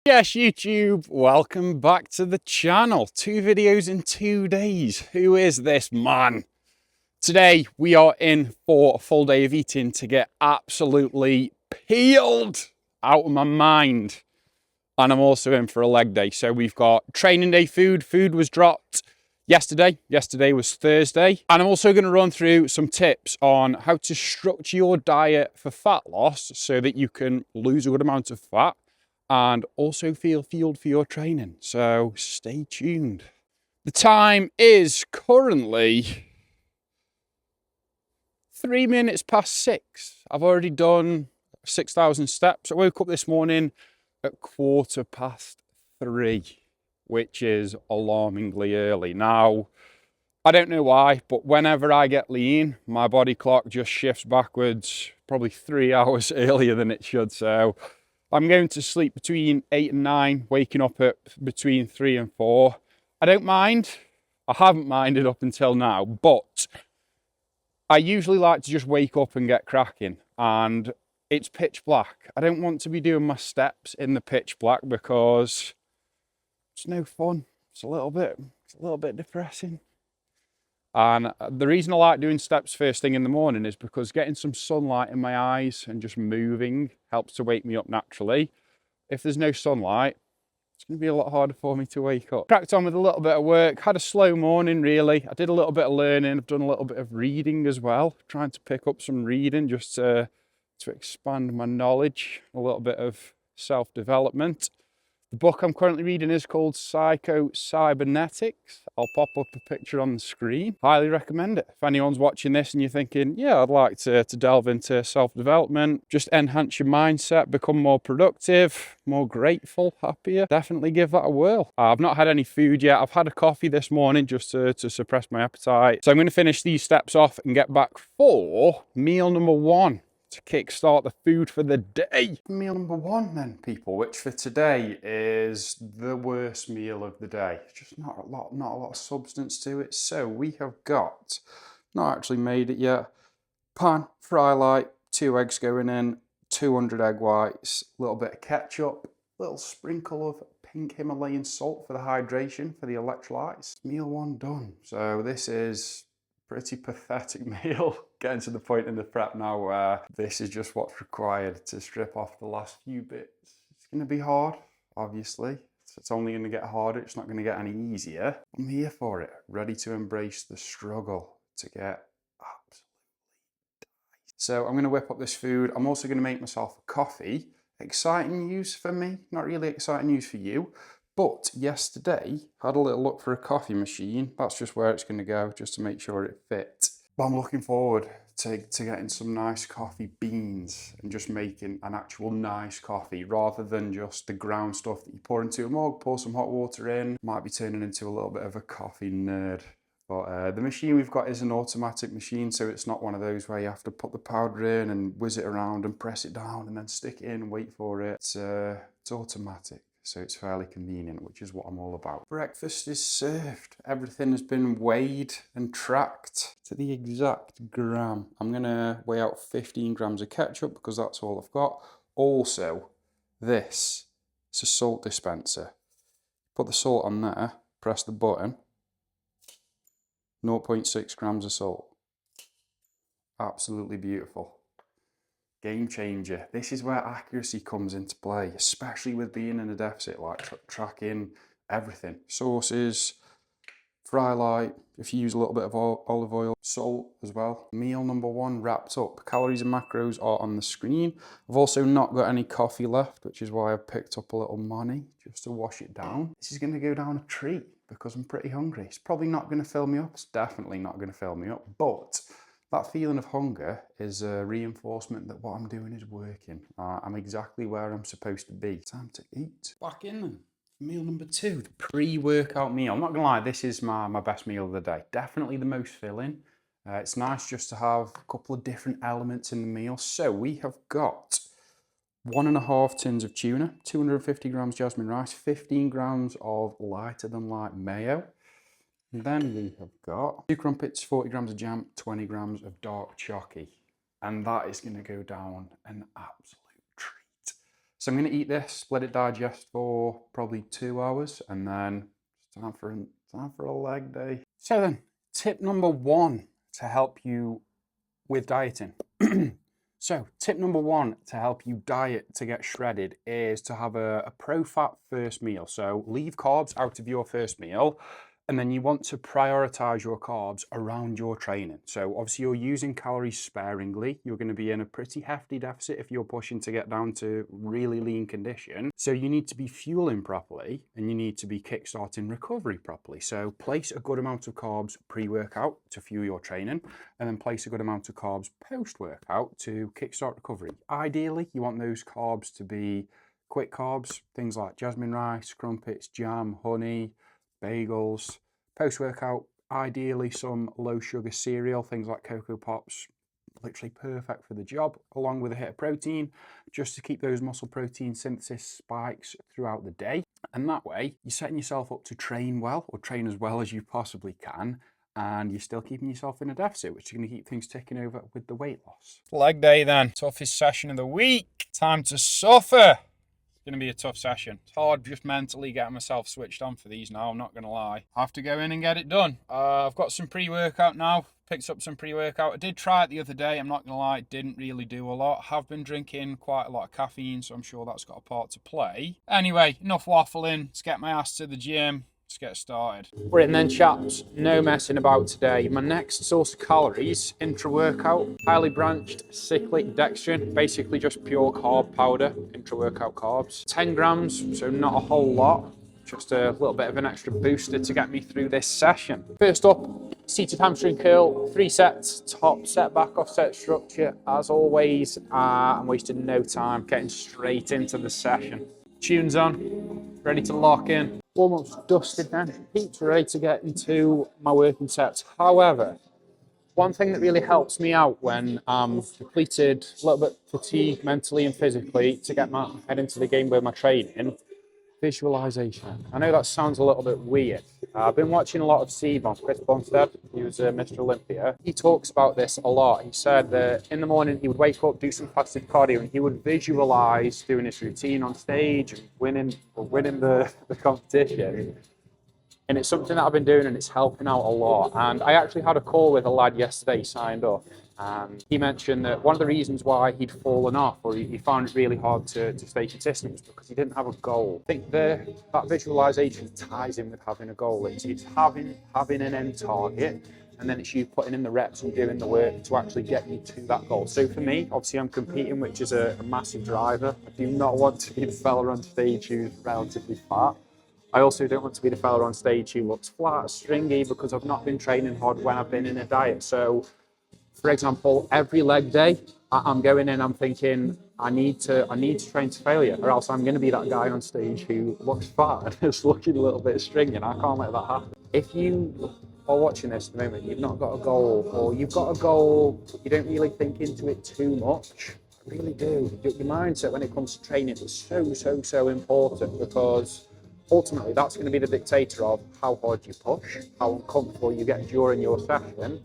Yes, YouTube, welcome back to the channel. 2 videos in 2 days. Who is this man? Today, we are in for a full day of eating to get absolutely peeled out of my mind. And I'm also in for a leg day. So we've got training day food. Food was dropped yesterday. Yesterday was Thursday. And I'm also going to run through some tips on how to structure your diet for fat loss so that you can lose a good amount of fat and also feel fueled for your training. So stay tuned. The time is currently 3 minutes past 6. I've already done 6,000 steps. I woke up this morning at 3:15, which is alarmingly early. Now, I don't know why, but whenever I get lean, my body clock just shifts backwards, probably 3 hours earlier than it should. So I'm going to sleep between 8 and 9, waking up at between 3 and 4. I don't mind. I haven't minded up until now, but I usually like to just wake up and get cracking, and it's pitch black. I don't want to be doing my steps in the pitch black because it's no fun. It's a little bit depressing. And the reason I like doing steps first thing in the morning is because getting some sunlight in my eyes and just moving helps to wake me up naturally. If there's no sunlight, it's going to be a lot harder for me to wake up. Cracked on with a little bit of work, had a slow morning really. I did a little bit of learning, I've done a little bit of reading as well, trying to pick up some reading just to expand my knowledge, a little bit of self-development. The book I'm currently reading is called Psycho-Cybernetics. I'll pop up a picture on the screen. Highly recommend it. If anyone's watching this and you're thinking, yeah, I'd like to delve into self-development, just enhance your mindset, become more productive, more grateful, happier, definitely give that a whirl. I've not had any food yet. I've had a coffee this morning just to suppress my appetite. So I'm going to finish these steps off and get back for meal number 1. To kickstart the food for the day. Meal number 1 then, people, which for today is the worst meal of the day. Just not a lot of substance to it. So we have got, not actually made it yet, pan, fry light, 2 eggs going in, 200 egg whites, a little bit of ketchup, little sprinkle of pink Himalayan salt for the hydration, for the electrolytes. Meal 1 done. So this is pretty pathetic meal. Getting to the point in the prep now where this is just what's required to strip off the last few bits. It's going to be hard, obviously. It's only going to get harder. It's not going to get any easier. I'm here for it, ready to embrace the struggle to get absolutely diced. So I'm going to whip up this food. I'm also going to make myself a coffee. Exciting news for me, not really exciting news for you. But yesterday, I had a little look for a coffee machine. That's just where it's going to go, just to make sure it fits. But I'm looking forward to getting some nice coffee beans and just making an actual nice coffee rather than just the ground stuff that you pour into a mug, pour some hot water in. Might be turning into a little bit of a coffee nerd. But the machine we've got is an automatic machine, so it's not one of those where you have to put the powder in and whiz it around and press it down and then stick it in and wait for it. It's automatic. So it's fairly convenient, which is what I'm all about. Breakfast is served. Everything has been weighed and tracked to the exact gram. I'm gonna weigh out 15 grams of ketchup because that's all I've got. Also, this is a salt dispenser. Put the salt on there, press the button, 0.6 grams of salt. Absolutely beautiful. Game changer. This is where accuracy comes into play, especially with being in a deficit, like tracking everything. Sauces, fry light, if you use a little bit of olive oil, salt as well. Meal number 1 wrapped up. Calories and macros are on the screen. I've also not got any coffee left, which is why I've picked up a little money just to wash it down. This is going to go down a treat because I'm pretty hungry. It's probably not going to fill me up. It's definitely not going to fill me up, but that feeling of hunger is a reinforcement that what I'm doing is working. I'm exactly where I'm supposed to be. Time to eat. Back in then. Meal number 2, the pre-workout meal. I'm not gonna lie, this is my best meal of the day. Definitely the most filling. It's nice just to have a couple of different elements in the meal. So we have got 1.5 tins of tuna, 250 grams jasmine rice, 15 grams of lighter than light mayo. And then we have got 2 crumpets, 40 grams of jam, 20 grams of dark chocolate. And that is going to go down an absolute treat. So I'm going to eat this, let it digest for probably 2 hours, and then it's time for a leg day. So then, tip number 1 to help you with dieting. So tip number 1 to help you diet to get shredded is to have a pro-fat first meal. So leave carbs out of your first meal, and then you want to prioritize your carbs around your training. So obviously you're using calories sparingly. You're going to be in a pretty hefty deficit if you're pushing to get down to really lean condition. So you need to be fueling properly, and you need to be kickstarting recovery properly. So place a good amount of carbs pre-workout to fuel your training, and then place a good amount of carbs post-workout to kickstart recovery. Ideally, you want those carbs to be quick carbs, things like jasmine rice, crumpets, jam, honey, bagels. Post-workout, ideally some low sugar cereal, things like Cocoa Pops, literally perfect for the job, along with a hit of protein, just to keep those muscle protein synthesis spikes throughout the day. And that way, you're setting yourself up to train well, or train as well as you possibly can, and you're still keeping yourself in a deficit, which is going to keep things ticking over with the weight loss. Leg day then, toughest session of the week. Time to suffer. Going to be a tough session. It's hard just mentally getting myself switched on for these now, I'm not going to lie. I have to go in and get it done. I've got some pre-workout now, picked up some pre-workout. I did try it the other day, I'm not going to lie, it didn't really do a lot. I have been drinking quite a lot of caffeine, so I'm sure that's got a part to play. Anyway, enough waffling, let's get my ass to the gym. Let's get started. Right then, chaps, no messing about today. My next source of calories, intra-workout, highly branched cyclic dextrin, basically just pure carb powder, intra-workout carbs. 10 grams, so not a whole lot, just a little bit of an extra booster to get me through this session. First up, seated hamstring curl, 3 sets, top set, back offset structure. As always, I'm wasting no time, getting straight into the session. Tunes on, ready to lock in. Warm-up's dusted then, heaps ready to get into my working sets. However, one thing that really helps me out when I'm depleted, a little bit fatigued mentally and physically to get my head into the game with my training, visualization. I know that sounds a little bit weird. I've been watching a lot of Steve on Chris Bumstead. He was Mr. Olympia. He talks about this a lot. He said that in the morning he would wake up, do some fasted cardio, and he would visualize doing his routine on stage and winning the competition. And it's something that I've been doing, and it's helping out a lot. And I actually had a call with a lad yesterday, he signed up, and he mentioned that one of the reasons why he'd fallen off, or he found it really hard to stay consistent, was because he didn't have a goal. I think that visualization ties in with having a goal. It's having an end target, and then it's you putting in the reps and doing the work to actually get you to that goal. So for me, obviously I'm competing, which is a massive driver. I do not want to be the fella on stage who's relatively fat. I also don't want to be the fella on stage who looks flat, stringy, because I've not been training hard when I've been in a diet. So, for example, every leg day, I'm going in, I'm thinking, I need to train to failure, or else I'm going to be that guy on stage who looks fat and is looking a little bit stringy, and I can't let that happen. If you are watching this at the moment, you've not got a goal, or you've got a goal, but you don't really think into it too much, I really do. Your mindset when it comes to training is so important, because ultimately, that's going to be the dictator of how hard you push, how uncomfortable you get during your session.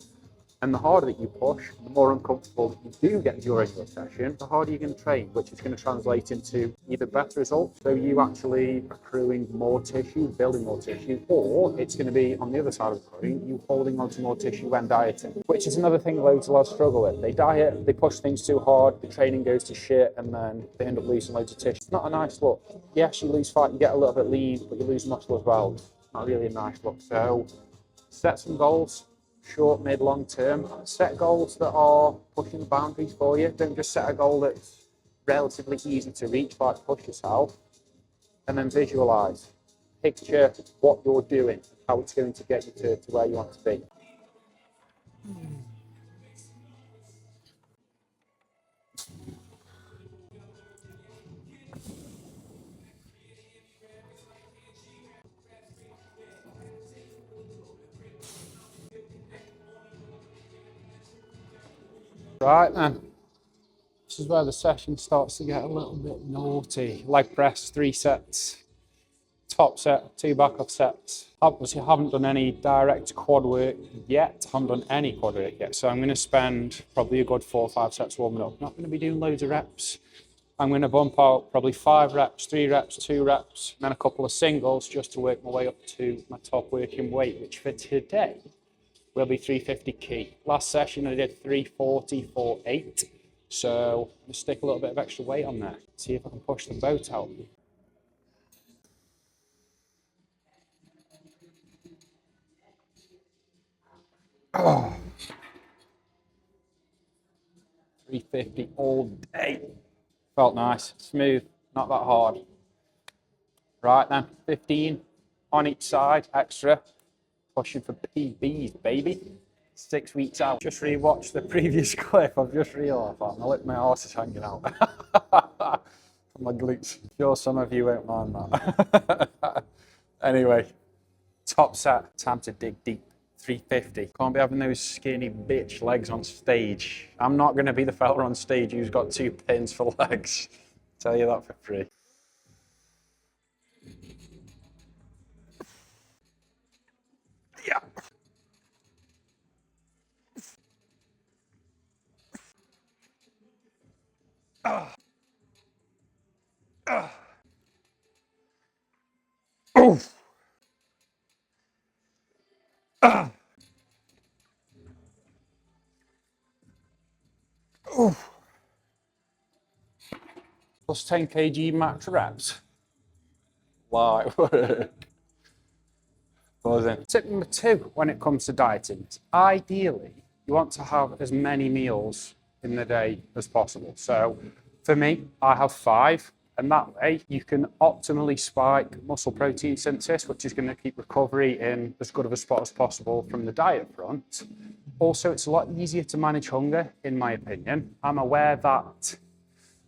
And the harder that you push, the more uncomfortable that you do get during your session, the harder you're going to train, which is going to translate into either better results, so you actually accruing more tissue, building more tissue, or it's going to be on the other side of the coin, you holding on to more tissue when dieting, which is another thing loads of lads struggle with. They diet, they push things too hard, the training goes to shit, and then they end up losing loads of tissue. It's not a nice look. Yes, you lose fat, you get a little bit lean, but you lose muscle as well. It's not really a nice look. So set some goals. Short, mid, long term. Set goals that are pushing the boundaries for you. Don't just set a goal that's relatively easy to reach, like push yourself. And then visualize. Picture what you're doing, how it's going to get you to where you want to be. Right then. This is where the session starts to get a little bit naughty. Leg press, 3 sets. Top set, 2 back off sets. Obviously, I haven't done any direct quad work yet. I haven't done any quad work yet. So I'm going to spend probably a good 4 or 5 sets warming up. Not going to be doing loads of reps. I'm going to bump out probably 5 reps, 3 reps, 2 reps, and then a couple of singles just to work my way up to my top working weight, which for today will be 350 key. Last session I did 340 for 8. So I'm going to stick a little bit of extra weight on there, see if I can push the boat out. Oh. 350 all day. Felt nice, smooth, not that hard. Right then, 15 on each side, extra. Pushing for PBs, baby. 6 weeks out. Just rewatched the previous clip. I've just realised that my lip, my arse is hanging out. My glutes. Sure, some of you won't mind that. Anyway, top set. Time to dig deep. 350. Can't be having those skinny bitch legs on stage. I'm not going to be the fella on stage who's got 2 pins for legs. Tell you that for free. Yeah. Oof. Oof. Plus 10 kg max reps. Light work. Buzzing. Tip number 2 when it comes to dieting. Ideally, you want to have as many meals in the day as possible. So for me, I have 5. And that way you can optimally spike muscle protein synthesis, which is going to keep recovery in as good of a spot as possible from the diet front. Also, it's a lot easier to manage hunger, in my opinion. I'm aware that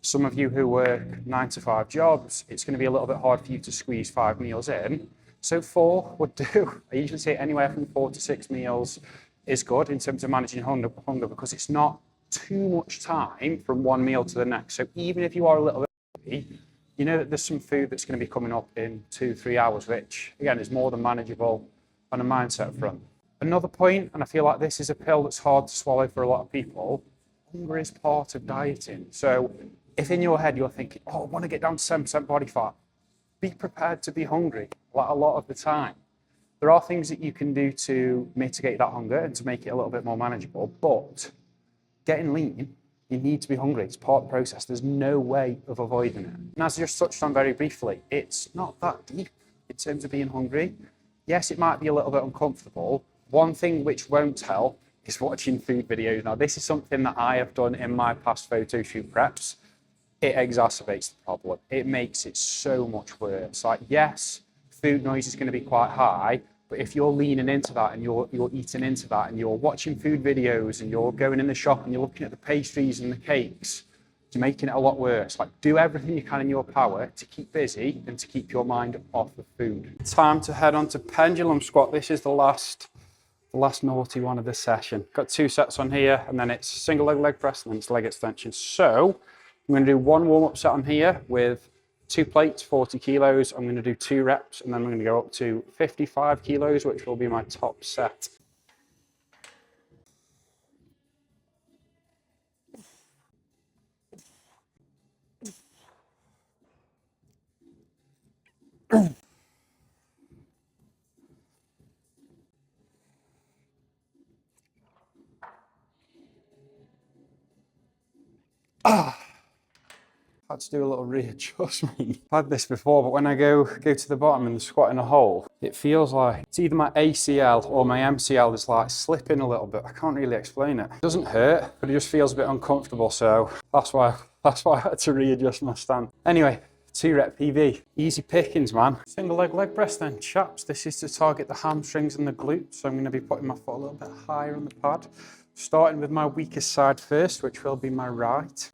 some of you who work 9 to 5 jobs, it's going to be a little bit hard for you to squeeze 5 meals in. So 4 would do. I usually say anywhere from 4 to 6 meals is good in terms of managing hunger because it's not too much time from one meal to the next. So even if you are a little bit hungry, you know that there's some food that's going to be coming up in 2-3 hours, which again is more than manageable on a mindset front. Another point, and I feel like this is a pill that's hard to swallow for a lot of people, hunger is part of dieting. So if in your head you're thinking, oh, I want to get down to 7% body fat, be prepared to be hungry like a lot of the time. There are things that you can do to mitigate that hunger and to make it a little bit more manageable, but getting lean, you need to be hungry. It's part of the process. There's no way of avoiding it. And as I just touched on very briefly, it's not that deep in terms of being hungry. Yes, it might be a little bit uncomfortable. One thing which won't help is watching food videos. Now, this is something that I have done in my past photo shoot preps. It exacerbates the problem. It makes it so much worse. Like, yes, food noise is going to be quite high, but if you're leaning into that and you're eating into that and you're watching food videos and you're going in the shop and you're looking at the pastries and the cakes, you're making it a lot worse. Like, do everything you can in your power to keep busy and to keep your mind off the food. Time to head on to pendulum squat. This is the last naughty one of this session. Got 2 sets on here, and then it's single leg press and then it's leg extension. So I'm going to do 1 warm-up set on here with 2 plates, 40 kilos. I'm going to do 2 reps, and then I'm going to go up to 55 kilos, which will be my top set. Had to do a little readjustment. I've had this before, but when I go to the bottom and the squat in a hole, it feels like it's either my ACL or my MCL is like slipping a little bit. I can't really explain it. It doesn't hurt, but it just feels a bit uncomfortable. So that's why I had to readjust my stand. Anyway, 2 rep PB. Easy pickings, man. Single leg press then, chaps. This is to target the hamstrings and the glutes. So I'm going to be putting my foot a little bit higher on the pad. Starting with my weakest side first, which will be my right.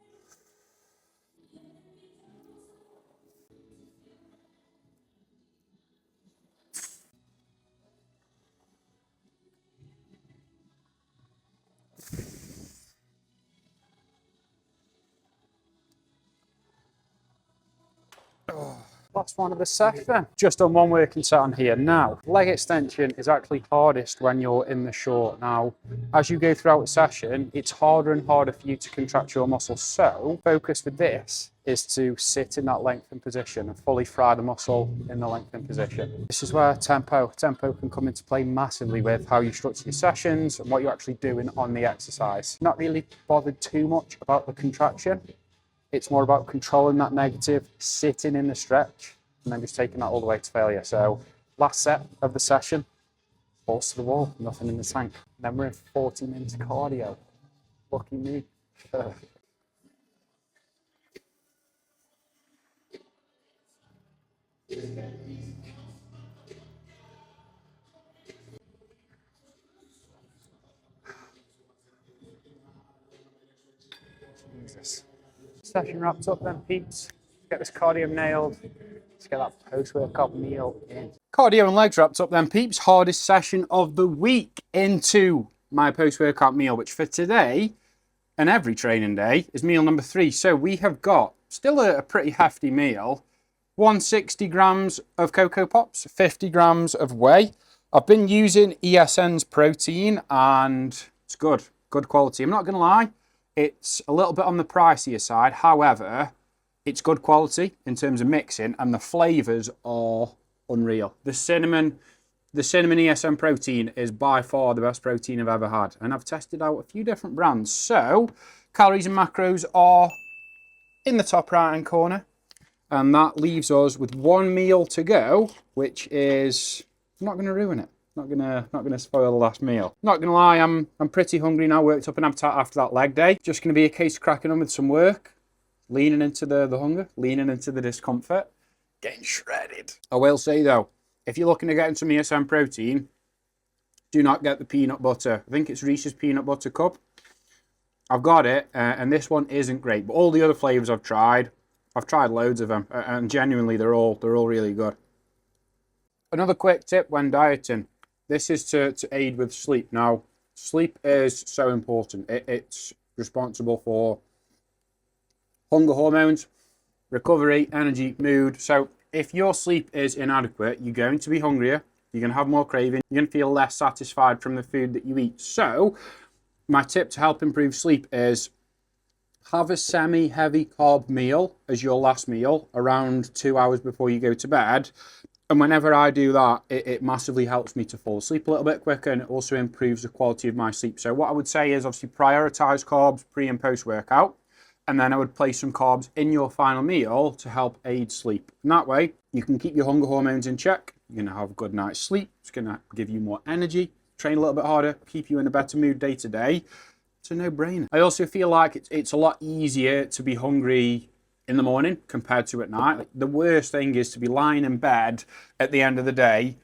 last one of the session. Just on one working set on here. Now, leg extension is actually hardest when you're in the short. Now, as you go throughout the session, it's harder and harder for you to contract your muscles. So, focus with this is to sit in that lengthened position and fully fry the muscle in the lengthened position. This is where tempo can come into play massively with how you structure your sessions and what you're actually doing on the exercise. Not really bothered too much about the contraction. It's more about controlling that negative, sitting in the stretch, and then just taking that all the way to failure. So last set of the session, balls to the wall, nothing in the tank. Then we're in 40 minutes cardio. Lucky me. Jesus. Session wrapped up then, peeps. Get this cardio nailed. Let's get that post-workout meal in. Cardio and legs wrapped up then, peeps. Hardest session of the week into my post-workout meal, which for today and every training day is meal number 3. So we have got still a pretty hefty meal. 160 grams of Cocoa Pops, 50 grams of whey. I've been using ESN's protein and it's good quality. I'm not going to lie, it's a little bit on the pricier side. However, it's good quality in terms of mixing and the flavors are unreal. The cinnamon ESN protein is by far the best protein I've ever had. And I've tested out a few different brands. So calories and macros are in the top right hand corner. And that leaves us with one meal to go, which is, I'm not going to ruin it. Not gonna spoil the last meal. Not gonna lie, I'm pretty hungry now. Worked up an appetite after that leg day. Just gonna be a case of cracking on with some work, leaning into the hunger, leaning into the discomfort, getting shredded. I will say though, if you're looking to get into some ESN protein, do not get the peanut butter. I think it's Reese's peanut butter cup. I've got it, and this one isn't great. But all the other flavors I've tried loads of them, and genuinely they're all really good. Another quick tip when dieting. This is to aid with sleep. Now, sleep is so important. It's responsible for hunger hormones, recovery, energy, mood. So if your sleep is inadequate, you're going to be hungrier, you're going to have more craving, you're going to feel less satisfied from the food that you eat. So my tip to help improve sleep is have a semi-heavy carb meal as your last meal around 2 hours before you go to bed. And whenever I do that, it massively helps me to fall asleep a little bit quicker, and it also improves the quality of my sleep. So what I would say is obviously prioritize carbs pre and post workout, and then I would place some carbs in your final meal to help aid sleep. And that way you can keep your hunger hormones in check. You're going to have a good night's sleep. It's going to give you more energy, train a little bit harder, keep you in a better mood day to day. It's a no-brainer. I also feel like it's a lot easier to be hungry in the morning compared to at night. Like, the worst thing is to be lying in bed at the end of the day,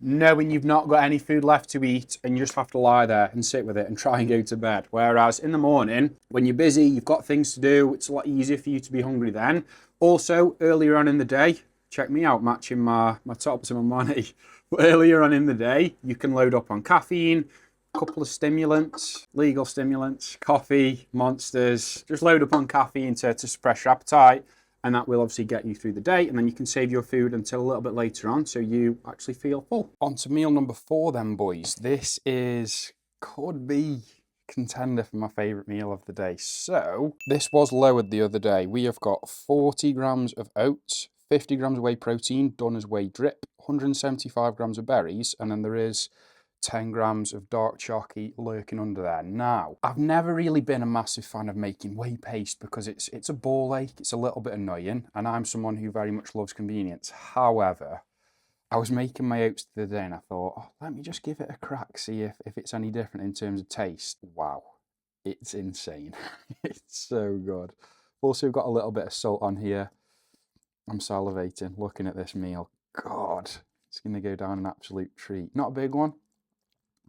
knowing you've not got any food left to eat, and you just have to lie there and sit with it and try and go to bed. Whereas in the morning, when you're busy, you've got things to do, it's a lot easier for you to be hungry then. Also, earlier on in the day, check me out, matching my top to my money. But earlier on in the day, you can load up on caffeine, a couple of stimulants, legal stimulants, coffee, monsters. Just load up on caffeine to suppress your appetite, and that will obviously get you through the day, and then you can save your food until a little bit later on so you actually feel full. On to meal number 4 then, boys. This could be contender for my favourite meal of the day. So this was lowered the other day. We have got 40 grams of oats, 50 grams of whey protein done as whey drip, 175 grams of berries, and then there is 10 grams of dark chalky lurking under there. Now, I've never really been a massive fan of making whey paste because it's a ball ache, it's a little bit annoying, and I'm someone who very much loves convenience. However, I was making my oats the other day and I thought, oh, let me just give it a crack, see if it's any different in terms of taste. Wow, it's insane. It's so good. Also got a little bit of salt on here. I'm salivating looking at this meal. God, it's going to go down an absolute treat. Not a big one,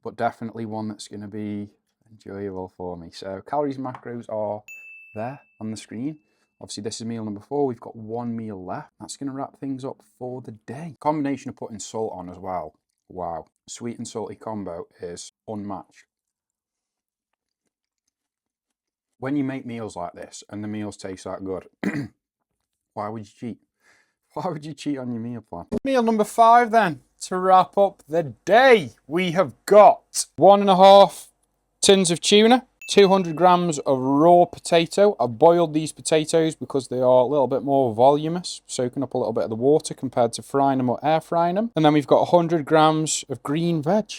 but definitely one that's going to be enjoyable for me. So calories and macros are there on the screen. Obviously this is meal number 4. We've got one meal left. That's going to wrap things up for the day. Combination of putting salt on as well. Wow. Sweet and salty combo is unmatched. When you make meals like this and the meals taste that good, why would you cheat? Why would you cheat on your meal plan? Meal number 5 then. To wrap up the day, we have got 1.5 tins of tuna, 200 grams of raw potato. I've boiled these potatoes because they are a little bit more voluminous, soaking up a little bit of the water compared to frying them or air frying them. And then we've got 100 grams of green veg.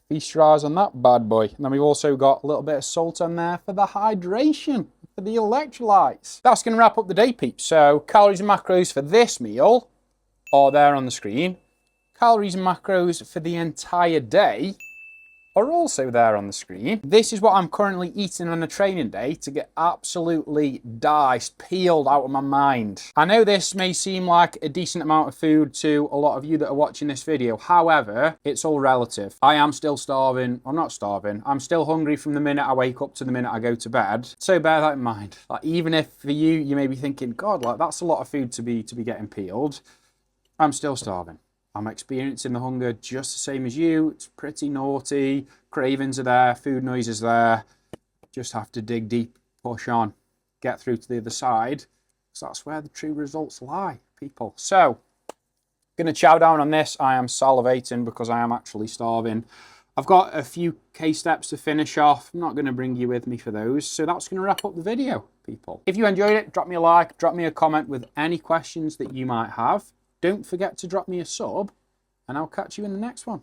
Feast your eyes on that bad boy. And then we've also got a little bit of salt on there for the hydration, for the electrolytes. That's going to wrap up the day, peeps. So calories and macros for this meal are there on the screen. Calories and macros for the entire day are also there on the screen. This is what I'm currently eating on a training day to get absolutely diced, peeled out of my mind. I know this may seem like a decent amount of food to a lot of you that are watching this video. However, it's all relative. I am still starving. I'm not starving. I'm still hungry from the minute I wake up to the minute I go to bed. So bear that in mind. Like, even if for you, you may be thinking, God, like that's a lot of food to be getting peeled. I'm still starving. I'm experiencing the hunger just the same as you. It's pretty naughty. Cravings are there. Food noises there. Just have to dig deep, push on, get through to the other side. So that's where the true results lie, people. So, going to chow down on this. I am salivating because I am actually starving. I've got a few K-steps to finish off. I'm not going to bring you with me for those. So that's going to wrap up the video, people. If you enjoyed it, drop me a like, drop me a comment with any questions that you might have. Don't forget to drop me a sub, and I'll catch you in the next one.